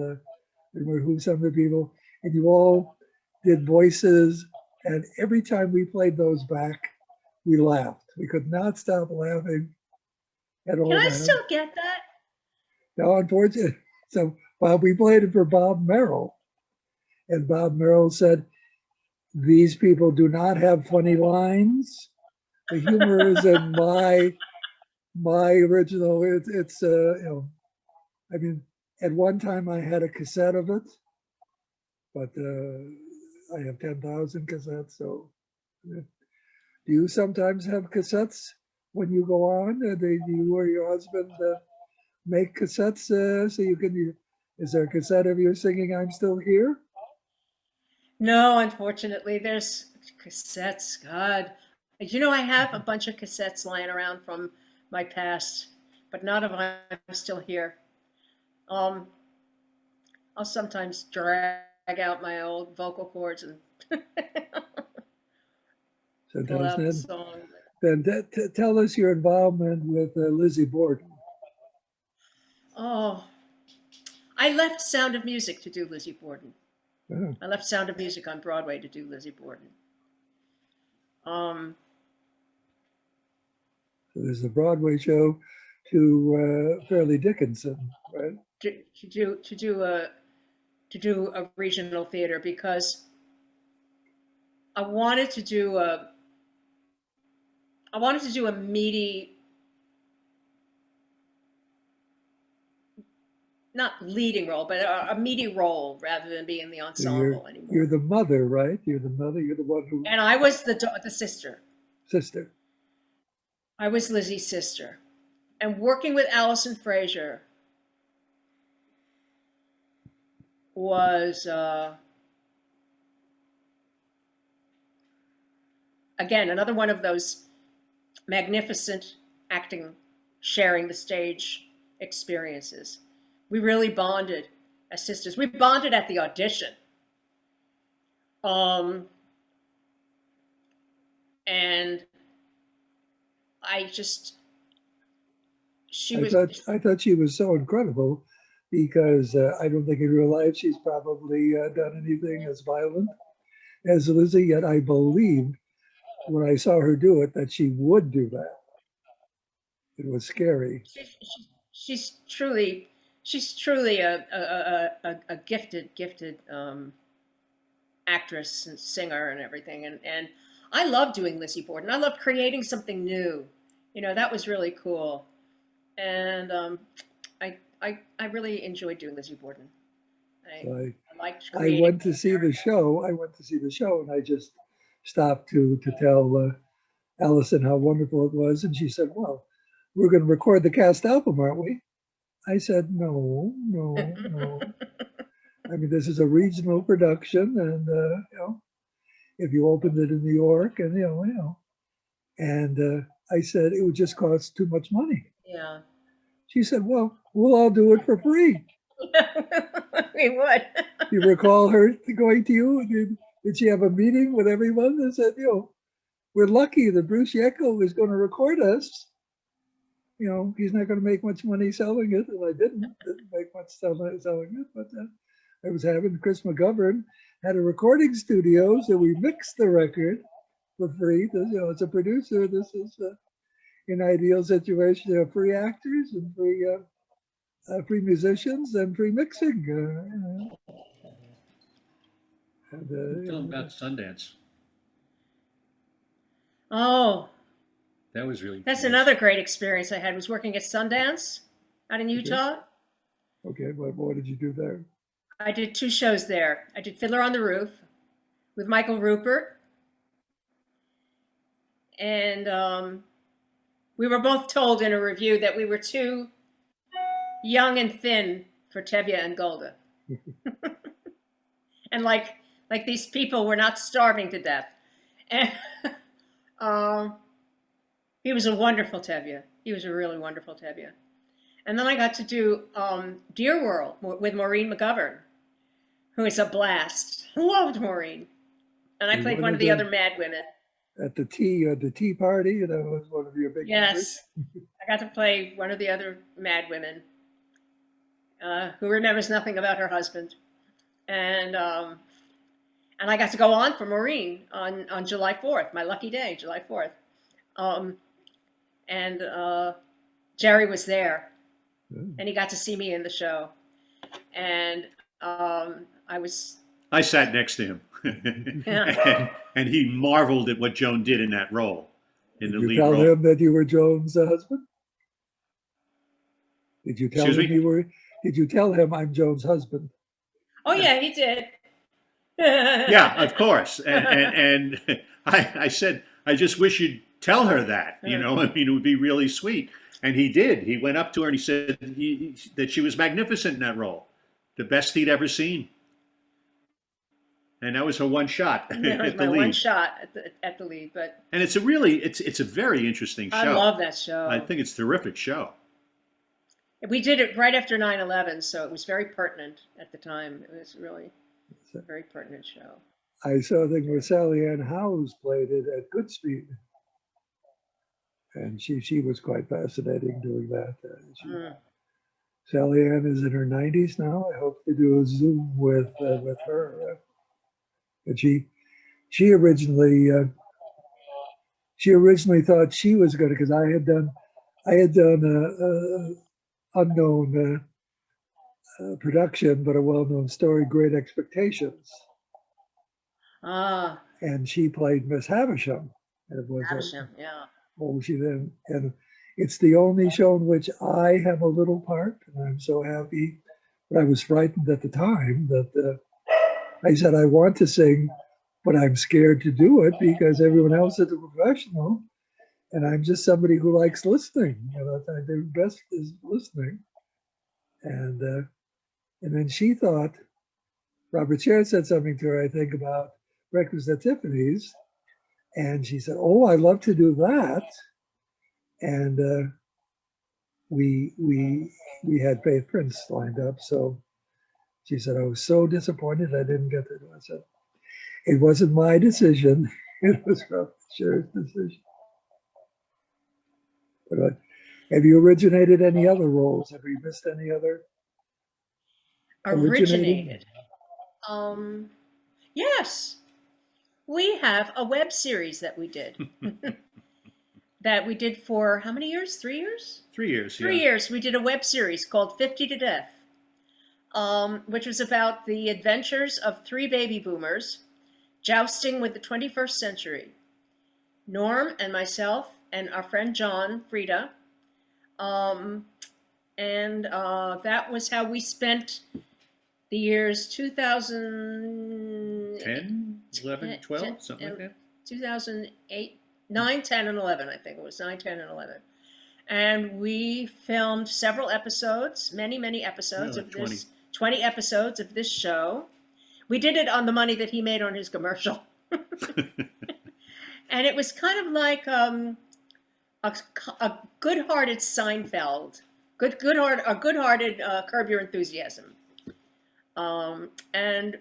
and who some of the people, and you all did voices. And every time we played those back, we laughed. We could not stop laughing at all. Can I still get that? No, unfortunately. So we played it for Bob Merrill. And Bob Merrill said, these people do not have funny lines. The humor is in my original. It's I mean, at one time I had a cassette of it, but I have 10,000 cassettes. So do you sometimes have cassettes when you go on? Do you or your husband make cassettes so you can, is there a cassette of you singing I'm Still Here? No, unfortunately, there's cassettes. God, I have a bunch of cassettes lying around from my past, but none of them I'm still here. Um, I'll sometimes drag out my old vocal cords and pull Sometimes out the song. then tell us your involvement with Lizzie Borden. Oh, I left Sound of Music to do Lizzie Borden. Oh, I left Sound of Music on Broadway to do Lizzie Borden. Um, so there's a Broadway show to Fairleigh Dickinson, right? to do a regional theater because I wanted to do a meaty, not leading role, but a meaty role rather than being the So ensemble anymore. you're the mother, right? You're the mother. You're the one who And I was the sister. sister. I was Lizzie's sister. And working with Allison Fraser was again another one of those magnificent acting, sharing the stage experiences. We really bonded as sisters. We bonded at the audition. And I just, I thought she was so incredible because I don't think in real life she's probably done anything as violent as Lizzie. Yet I believed when I saw her do it that she would do that. It was scary. she's truly, she's truly a gifted actress and singer and everything. And I love doing Lizzie Borden. I love creating something new. You know, that was really cool. And I really enjoyed doing Lizzie Borden. So I liked I creating. went to see the show. I went to see the show, and I just stopped to tell Allison how wonderful it was, and she said, "Well, we're going to record the cast album, aren't we?" I said, "No, no, no. I mean, this is a regional production, and you know, if you opened it in New York, and you know." And I said it would just cost too much money. Yeah. She said, "Well, we'll all do it for free." We would. You recall her going to you? Did she have a meeting with everyone and said, "You know, we're lucky that Bruce Yeckel is going to record us. You know, he's not going to make much money selling it," and I didn't make much selling it. But I was having Chris McGovern had a recording studio, so we mixed the record for free. You know, as a producer, this is an ideal situation. You have free actors and free musicians and free mixing. You know. And, Tell them about Sundance. Oh, That was really that's nice. another great experience I had, was working at Sundance out in Utah. Okay, what did you do there? I did 2 shows there. I did Fiddler on the Roof with Michael Rupert. And we were both told in a review that we were too young and thin for Tevye and Golda. And like these people were not starving to death. And he was a wonderful Tevye. He was a really wonderful Tevye. And then I got to do Deer World with Maureen McGovern, who is a blast. Loved Maureen. And I You played one wanted of the to- other mad women. At the tea party, that was one of your big Yes. I got to play one of the other mad women who remembers nothing about her husband. And I got to go on for Maureen on July 4th, my lucky day, July 4th. And Jerry was there, and he got to see me in the show. And I sat next to him, and he marveled at what Joan did in that role, in the Did you lead tell role. him that you were Joan's husband? Did you tell Excuse him me? you were? Did you tell him I'm Joan's husband? Oh yeah, he did. Yeah, of course. And I said, I just wish you'd tell her that. You know, I mean, it would be really sweet. And he did. He went up to her and he said that she was magnificent in that role, the best he'd ever seen. And that was her one shot That was at the my lead. one shot at the lead, but And it's a very interesting show. I love that show. I think it's a terrific show. We did it right after 9/11, so it was very pertinent at the time. It was really a very pertinent show. I saw a thing where Sally Ann Howes played it at Goodspeed, and she was quite fascinating doing that. Sally Ann is in her 90s now. I hope to do a Zoom with her. But she originally thought she was going to, because I had done a unknown production, but a well-known story, Great Expectations. Ah, And she played Miss Havisham. And it was Havisham, yeah. and it's the only show in which I have a little part, and I'm so happy. But I was frightened at the time that I said I want to sing, but I'm scared to do it because everyone else is a professional, and I'm just somebody who likes listening. You know, I do best is listening. And then she thought, Robert Sher said something to her, I think, about Breakfast at Tiffany's, and she said, "Oh, I'd love to do that." And we had Faith Prince lined up, so she said, "I was so disappointed I didn't get to do it." I said, "It wasn't my decision; it was Robert Sher's decision." But have you originated any other roles? Have you missed any other? Originated. Yes. We have a web series that we did. That we did for how many years? 3 years? 3 years. 3 years. We did a web series called 50 to Death. which was about the adventures of three baby boomers jousting with the 21st century. Norm and myself and our friend John Frieda. Um, and that was how we spent the years 2000, 10, 11, 12, something like that. 2008, 9, 10, and 11, I think it was 9, 10, and 11. And we filmed several episodes, many episodes Yeah, like of this, 20 episodes of this show. We did it on the money that he made on his commercial. And it was kind of like a good-hearted Seinfeld, a good-hearted Curb Your Enthusiasm. And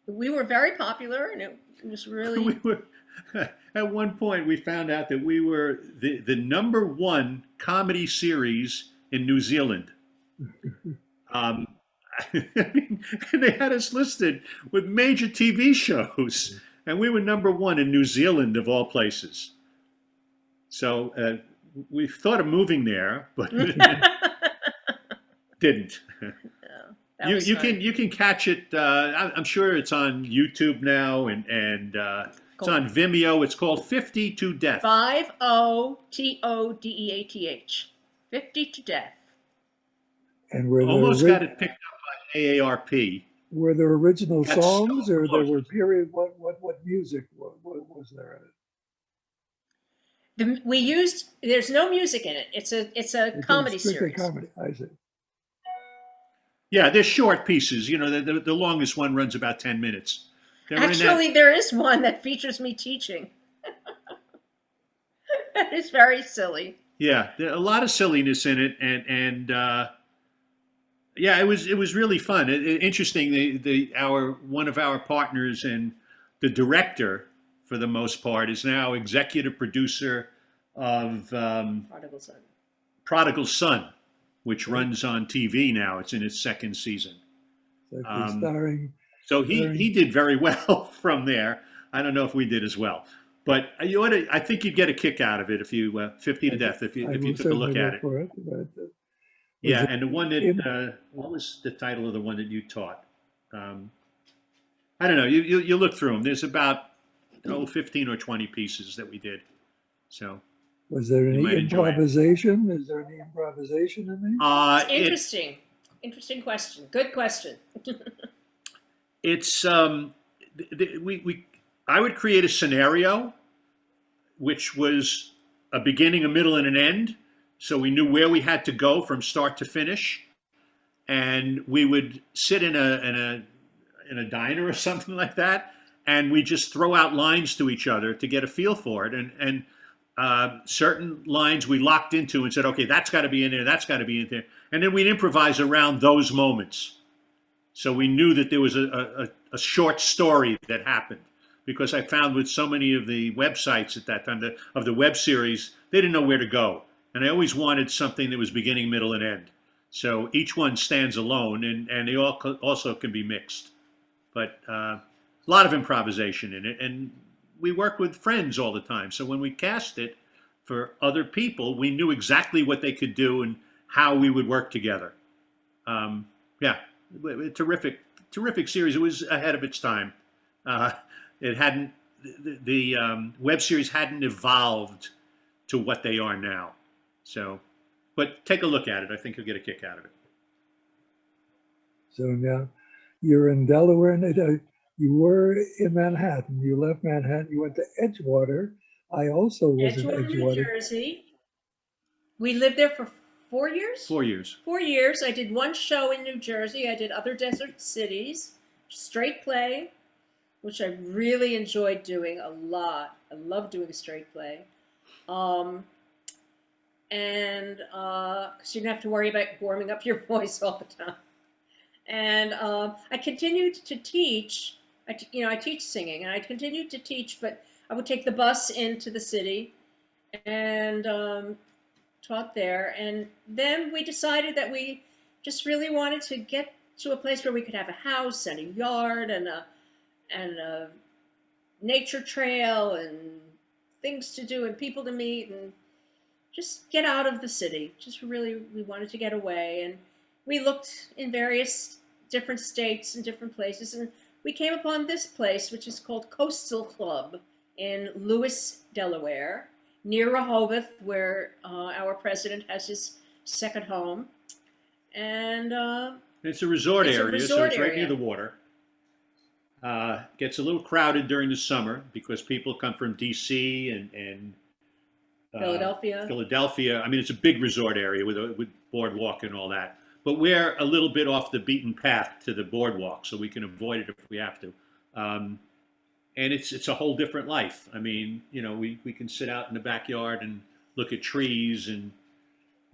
we were very popular, and it was really. We were, at one point, we found out that we were the number one comedy series in New Zealand. I mean, and they had us listed with major TV shows, and we were number one in New Zealand of all places. So we thought of moving there, but didn't. That was fun. You can catch it. I'm sure it's on YouTube now, and it's on Vimeo. It's called 50 to Death. 50TODEATH. 50 to Death. And were there Almost got it picked up by AARP. were there original That's songs, so or there close. were period? What music what was there in it? We used. There's no music in it. It's a It's comedy strictly series. comedy. I see. Yeah, they're short pieces. You know, the longest one runs about 10 minutes. They're in that- Actually, there is one that features me teaching. It's very silly. yeah, a lot of silliness in it, and yeah, it was really fun. Interesting. One of our partners and the director, for the most part, is now executive producer of Prodigal Son. Prodigal Son, which runs on TV now. It's in its second season. So starring. So he did very well from there. I don't know if we did as well, but I think you'd get a kick out of it if you 50 to Death if you took a look at it. For it but, Yeah, it and the one that what was the title of the one that you taught? I don't know. You look through them. There's about 15 or 20 pieces that we did. So was there you any might enjoy it. improvisation? Is there any improvisation in there? Interesting. Interesting question. Good question. It's I would create a scenario which was a beginning, a middle, and an end, so we knew where we had to go from start to finish, and we would sit in a diner or something like that, and we just throw out lines to each other to get a feel for it, and certain lines we locked into and said, okay, that's got to be in there, that's got to be in there, and then we'd improvise around those moments. So we knew that there was a short story that happened, because I found with so many of the websites at that time, of the web series, they didn't know where to go. And I always wanted something that was beginning, middle, and end. So each one stands alone, and they all also can be mixed. But a lot of improvisation in it. And we work with friends all the time. So when we cast it for other people, we knew exactly what they could do and how we would work together. Yeah. Terrific series. It was ahead of its time. It hadn't the web series hadn't evolved to what they are now. So, but take a look at it. I think you'll get a kick out of it. So now you're in Delaware, and you were in Manhattan. You left Manhattan. You went to Edgewater. I also was in Edgewater, New Edgewater. Jersey. We lived there for 4 years. 4 years. 4 years. I did one show in New Jersey. I did Other Desert Cities, straight play, which I really enjoyed doing a lot. I love doing a straight play. And because you don't have to worry about warming up your voice all the time. And I continued to teach. I teach singing, and I continued to teach, but I would take the bus into the city and taught there. And then we decided that we just really wanted to get to a place where we could have a house and a yard and a nature trail and things to do and people to meet and just get out of the city. Just really, we wanted to get away. And we looked in various different states and different places, and we came upon this place, which is called Coastal Club in Lewis, Delaware, near Rehoboth, where our president has his second home. And It's a resort it's a area, so resort it's right near the area. water. Gets a little crowded during the summer because people come from D.C. and Philadelphia. Philadelphia. I mean, it's a big resort area with boardwalk and all that. But we're a little bit off the beaten path to the boardwalk, so we can avoid it if we have to. Um, and it's a whole different life. I mean, we can sit out in the backyard and look at trees, and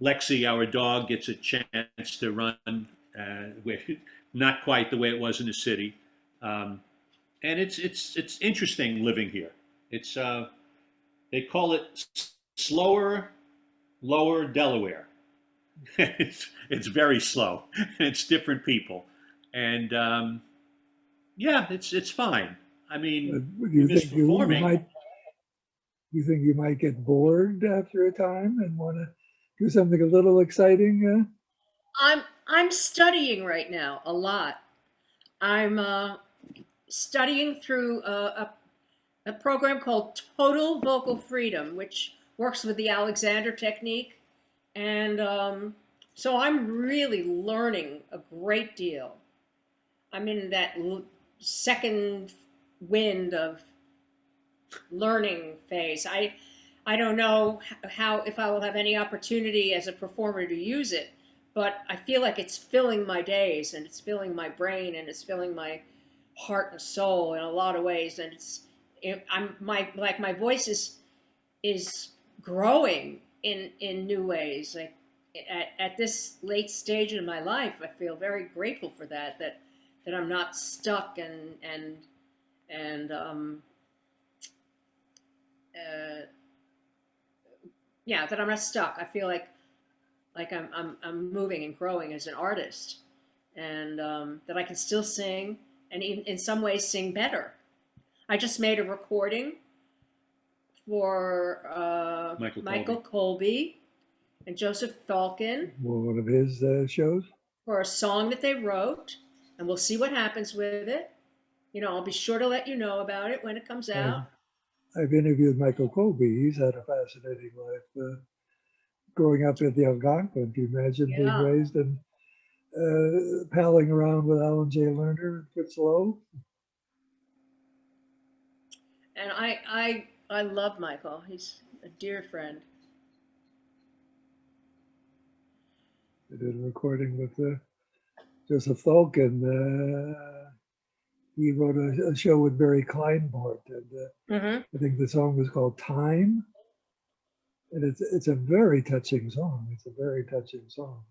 Lexi, our dog, gets a chance to run. Where, not quite the way it was in the city, and it's interesting living here. It's they call it slower, lower Delaware. It's very slow. It's different people, and yeah, it's fine. I mean, Do we you miss think you performing. might? You think you might get bored after a time and want to do something a little exciting? I'm studying right now a lot. I'm studying through a program called Total Vocal Freedom, which works with the Alexander technique. And so I'm really learning a great deal. I'm in that second wind of learning phase. I don't know how if I will have any opportunity as a performer to use it, but I feel like it's filling my days and it's filling my brain and it's filling my heart and soul in a lot of ways. And I'm my voice is growing in new ways. Like at this late stage in my life, I feel very grateful for that I'm not stuck and uh, yeah, that I'm not stuck. I feel like I'm moving and growing as an artist, and that I can still sing, and even in some ways sing better. I just made a recording for Michael Michael Colby. Colby and Joseph Thalkin One of his shows. for a song that they wrote, and we'll see what happens with it. I'll be sure to let you know about it when it comes I've, out. I've interviewed Michael Colby. He's had a fascinating life. Growing up in the Algonquin, can you imagine being Yeah, raised and palling around with Alan J. Lerner and Fritz Lowe? and I love Michael. He's a dear friend. I did a recording with Joseph Thalkin. He wrote a show with Barry Kleinbort, and Hmm. I think the song was called "Time," and it's a very touching song. It's a very touching song.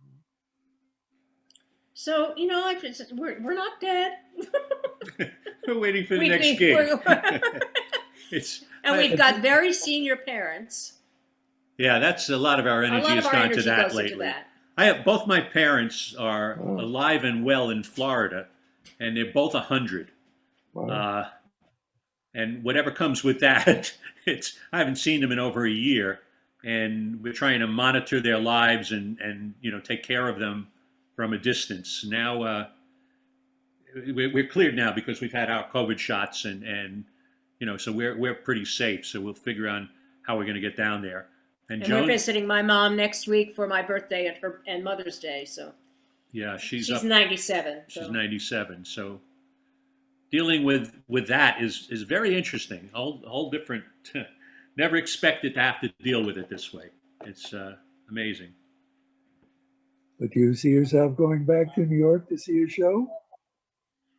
So we're not dead. We're waiting for the we, next we, gig. we're- It's and we've got very senior parents. Yeah, that's a lot of our A energy lot of has our gone to energy that goes into lately. that. I have both my parents are Wow, alive and well in Florida, and they're both 100. wow. Uh, and whatever comes with that, it's I haven't seen them in over a year, and we're trying to monitor their lives and take care of them from a distance. Now we're cleared now because we've had our COVID shots, and so we're pretty safe. So we'll figure out how we're going to get down there. And And we're Joan, visiting my mom next week for my birthday and Mother's Day. So yeah, she's she's up. 97. She's So 97. So dealing with that is very interesting. Whole different. Never expected to have to deal with it this way. It's amazing. But do you see yourself going back to New York to see a show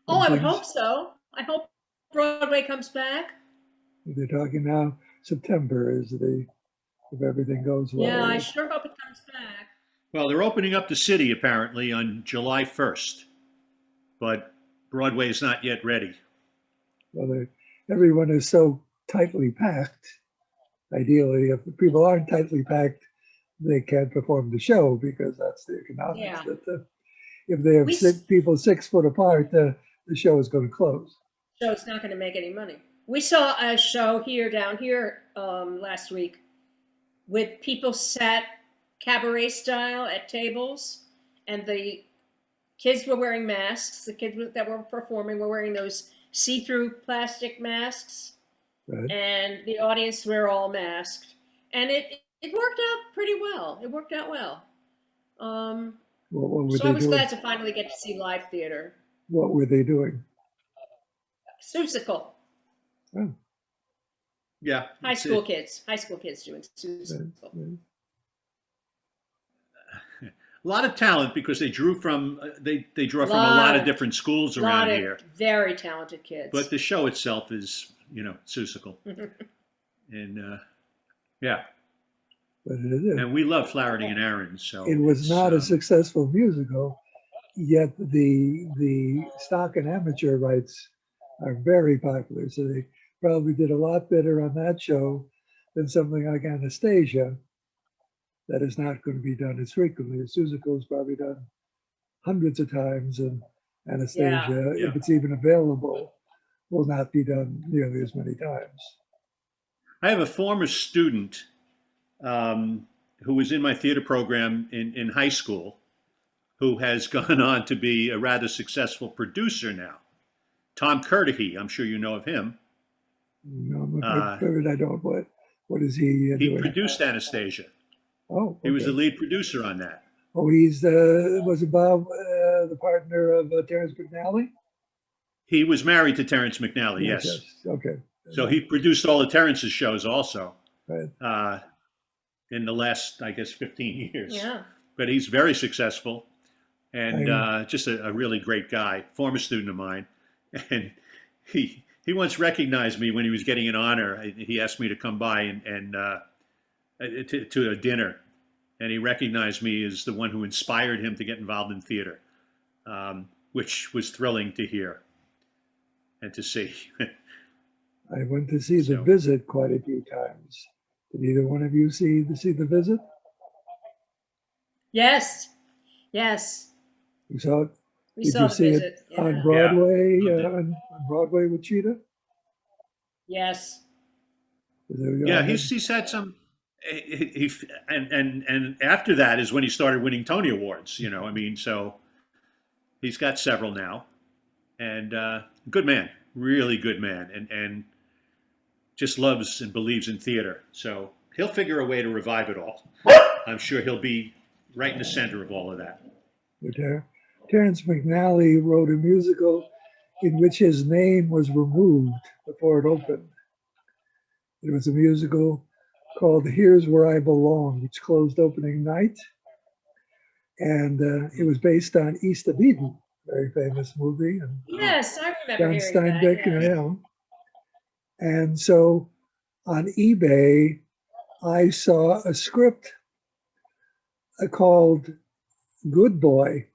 when I would things? hope so. I hope Broadway comes back. They're talking now. September is the if everything goes Yeah, I well. sure hope it comes back. Well, they're opening up the city apparently on July 1st, but Broadway is not yet ready. Well, everyone is so tightly packed. Ideally, if people aren't tightly packed, they can't perform the show because that's the economics. Yeah, That if they have we people 6 foot apart, the show is going to close. so it's not going to make any money. We saw a show down here last week with people sat cabaret style at tables, and the Kids were wearing masks. The kids that were performing were wearing those see-through plastic masks, Right. and the audience were all masked, and it worked out pretty well. It worked out well. Um, What were so I they was doing? glad to finally get to see live theater. What were they doing? Susical. Oh, Yeah. High school kids doing right, Susical. right. A lot of talent because they drew from they draw from a lot Lot of of different schools lot around of here. very talented kids. But the show itself is, Susical. And yeah, But it and we love Flaherty and Aaron. So was it's, not a successful musical, yet the stock and amateur rights are very popular. So they probably did a lot better on that show than something like Anastasia that is not going to be done as frequently. Susical is probably done hundreds of times, and Anastasia, Yeah. if it's even available, will not be done nearly as many times. I have a former student who was in my theater program in high school, who has gone on to be a rather successful producer now. Tom Curtihy, I'm sure you know of him. No, I'm afraid I don't. What is he He doing? produced Anastasia. Oh, okay. He was the lead producer on that. Oh, he's was it Bob, the partner of Terrence McNally? He was married to Terrence McNally, yes. Okay. So he produced all of Terrence's shows also Right. in the last, I guess, 15 years. Yeah. But he's very successful and just a really great guy, former student of mine. And he once recognized me when he was getting an honor. He asked me to come by and to a dinner. And he recognized me as the one who inspired him to get involved in theater, which was thrilling to hear and to see. I went to see The Visit quite a few times. Did either one of you see The Visit? Yes. Yes. You saw it? We Did saw you The see Visit. it on Yeah. Broadway? Yeah. On Broadway with Cheetah? Yes. Yeah, he's had some. And after that is when he started winning Tony Awards. I mean, so he's got several now, and good man, really good man, and just loves and believes in theater. So he'll figure a way to revive it all. I'm sure he'll be right in the center of all of that. Terrence McNally wrote a musical in which his name was removed before it opened. It was a musical called Here's Where I Belong, which closed opening night. And it was based on East of Eden, very famous movie. And Yes, I remember John hearing Steinbeck, that. Yes. And so on eBay, I saw a script called Good Boy.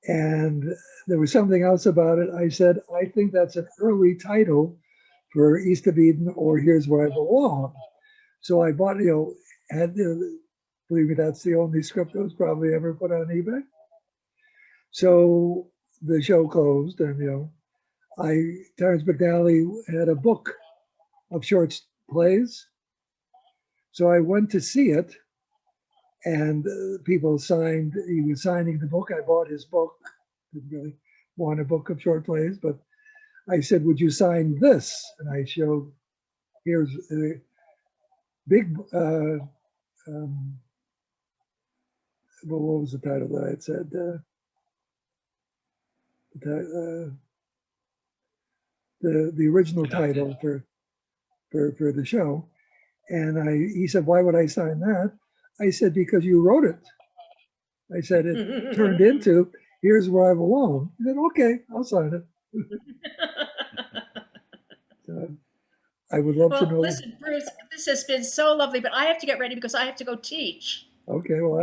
And there was something else about it. I said, I think that's an early title for East of Eden or Here's Where I Belong. So I bought, believe me, that's the only script that was probably ever put on eBay. So the show closed, and Terrence McNally had a book of short plays. So I went to see it, and people signed. He was signing the book. I bought his book. Didn't really want a book of short plays, but I said, "Would you sign this?" And I showed. Here's a big. Well, what was the title that I had said? The original title for the show, and he said, "Why would I sign that?" I said, "Because you wrote it." I said, "It turned into Here's Where I Belong." He said, "Okay, I'll sign it." So I would love to know. Listen, Bruce, this has been so lovely, but I have to get ready because I have to go teach. Okay, well,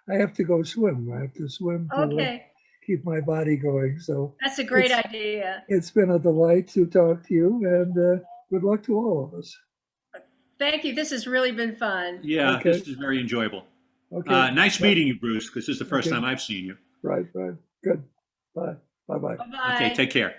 I have to go swim. I have to swim to keep my body going. So that's a great idea. It's been a delight to talk to you, and good luck to all of us. Thank you. This has really been fun. Yeah, this is very enjoyable. Okay. Nice meeting you, Bruce, because this is the first time I've seen you. Right. Good. Bye. Bye-bye. Bye-bye. Okay, take care.